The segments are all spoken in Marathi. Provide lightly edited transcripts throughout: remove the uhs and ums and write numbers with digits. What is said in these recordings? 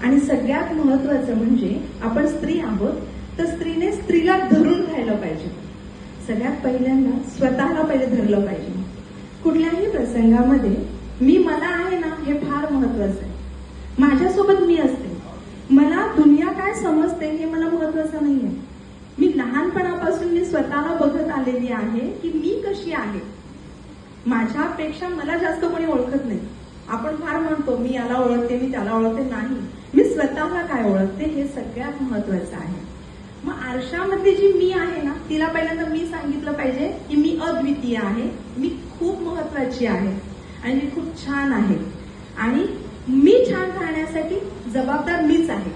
आणि सगळ्यात महत्वाचं म्हणजे आपण स्त्री आहोत, तर स्त्रीने स्त्रीला धरून राहिलं पाहिजे. सगळ्यात पहिल्यांदा स्वतःला पहिले धरलं पाहिजे. कुठल्याही प्रसंगामध्ये मी मला आहे ना, हे फार महत्वाचं आहे. माझ्यासोबत मी असते. मला दुनिया काय समजते हे मला महत्वाचं नाहीये. मी लहानपणापासून मी स्वतःला बघत आलेली आहे की मी कशी आहे. माझ्यापेक्षा मला जास्त कोणी ओळखत नाही. आपण फार म्हणतो मी याला ओळखते, मी त्याला ओळखते. नाही, मी स्वतःला काय ओळखते हे सगळ्यात महत्वाचं आहे. मग आरशामधली जी मी आहे ना, तिला पहिल्यांदा मी सांगितलं पाहिजे की मी अद्वितीय आहे, मी खूप महत्वाची आहे आणि मी खूप छान आहे. आणि मी छान राहण्यासाठी जबाबदार मीच आहे.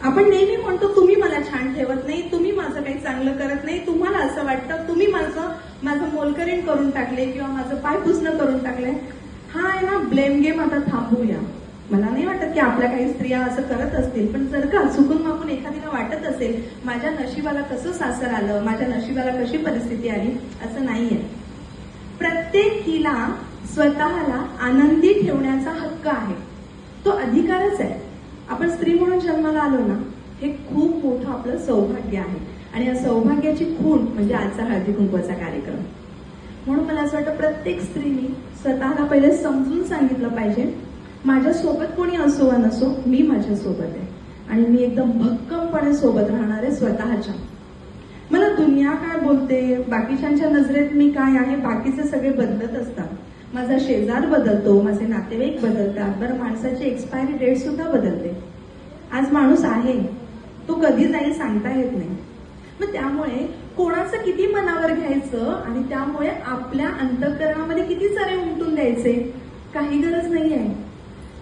आपण नेहमी म्हणतो तुम्ही मला छान ठेवत नाही, तुम्ही माझं काही चांगलं करत नाही, तुम्हाला असं वाटतं तुम्ही माझं मोलकरीण करून टाकले किंवा माझं पाय पुसणं करून टाकलंय. हा आहे ना ब्लेम गेम, आता थांबूया. मला नाही वाटत की आपल्या काही स्त्रिया असं करत असतील, पण जर का चुकून मागून एखादीला वाटत असेल माझ्या नशिबाला कसं सासर आलं, माझ्या नशिबाला कशी परिस्थिती आली, असं नाहीये. प्रत्येकीला स्वतःला आनंदी ठेवण्याचा हक्क आहे, तो अधिकारच आहे. आपण स्त्री म्हणून जन्माला आलो ना, हे खूप मोठं आपलं सौभाग्य आहे. आणि या सौभाग्याची खूण म्हणजे आजचा हळदी कुंकवाचा कार्यक्रम. म्हणून मला असं वाटतं प्रत्येक स्त्रीने स्वतःला पहिले समजून सांगितलं पाहिजे, माझ्या सोबत कोणी असो वा नसो, मी माझ्या सोबत आहे आणि मी एकदम भक्कमपणे सोबत राहणार आहे स्वतःच्या. मला दुनिया काय बोलते, बाकीच्यांच्या नजरेत मी काय आहे, बाकीचे सगळे बदलत असतात. माझा शेजार बदलतो, माझे नातेवाईक बदलतात, बरं माणसाची एक्सपायरी डेट सुद्धा बदलते. आज माणूस आहे, तो कधी जाईल सांगता येत नाही. मग त्यामुळे कोणाचं किती मनावर घ्यायचं आणि त्यामुळे आपल्या अंतःकरणामध्ये किती सारे उमटून द्यायचे, काही गरज नाही आहे.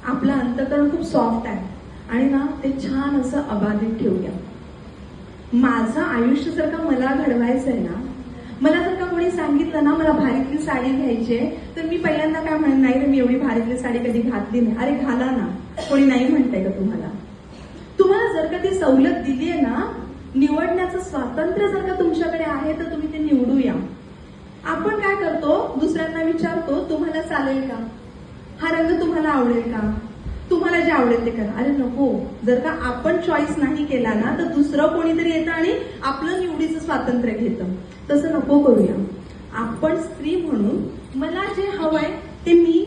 आपलं अंतःकरण खूप सॉफ्ट आहे आणि ना ते छान असं अबाधित ठेवूया. माझं आयुष्य जर का मला घडवायचं आहे ना, मला जर का कोणी सांगितलं ना मला भारीतली साडी घ्यायची आहे, तर मी पहिल्यांदा काय म्हणेन, नाही रे मी एवढी भारीतली साडी कधी घातली नाही. अरे घाला ना, कोणी नाही म्हणतंय का तुम्हाला? तुम्हाला जर का ती सवलत दिली आहे ना, निवडण्याचं स्वातंत्र्य जर का तुमच्याकडे आहे, तर तुम्ही ते निवडूया. आपण काय करतो, दुसऱ्यांना विचारतो तुम्हाला चालेल का, हा रंग तुम्हाला आवडेल का, तुम्हाला जे आवडेल ते करा. अरे नको, जर का आपण चॉईस नाही केला ना, तर दुसरं कोणीतरी येतं आणि आपलं निवडीचं स्वातंत्र्य घेतं. तसं नको करूया. आपण स्त्री म्हणून मला जे हवंय ते मी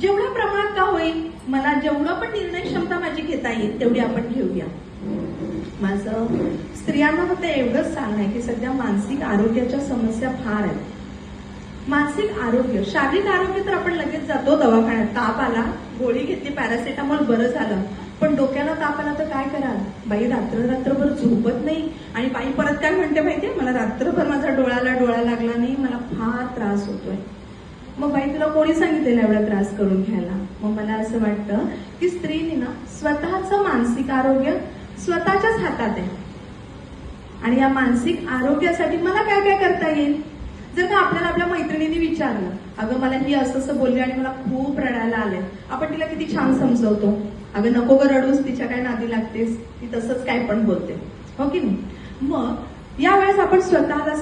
जेवढ्या प्रमाणात का होईल, मला जेवढं पण निर्णय क्षमता माझी घेता येईल तेवढी आपण घेऊया. माझं स्त्रियांना फक्त एवढंच सांगणं आहे की सध्या मानसिक आरोग्याच्या समस्या फार आहेत. मानसिक आरोग्य, शारीरिक आरोग्य तर आपण लगेच जातो दवाखान्यात, ताप आला गोळी घेतली पॅरासिटामॉल बरं झालं. पण डोक्याला ताप आला तर काय कराल? बाई रात्रभर झोपत नाही आणि बाई परत काय म्हणते माहितीये, मला रात्रभर माझा डोळा लागला नाही, मला फार त्रास होतोय. मग बाई तुला कोणी सांगितलेलं एवढा त्रास करून घ्यायला? मग मला असं वाटतं की स्त्रीने ना स्वतःचं मानसिक आरोग्य स्वतःच्याच हातात आहे. आणि या मानसिक आरोग्यासाठी मला काय काय करता येईल? जर का आपल्याला आपल्या मैत्रिणींनी विचारलं, अगं मला ही असं बोलली आणि मला खूप रडायला आलंय, आपण तिला किती छान समजवतो, अगं नको ग रडूस, तिच्या काय नादी लागतेस, ती तसंच काय पण बोलते, हो की नाही? मग यावेळेस आपण स्वतःला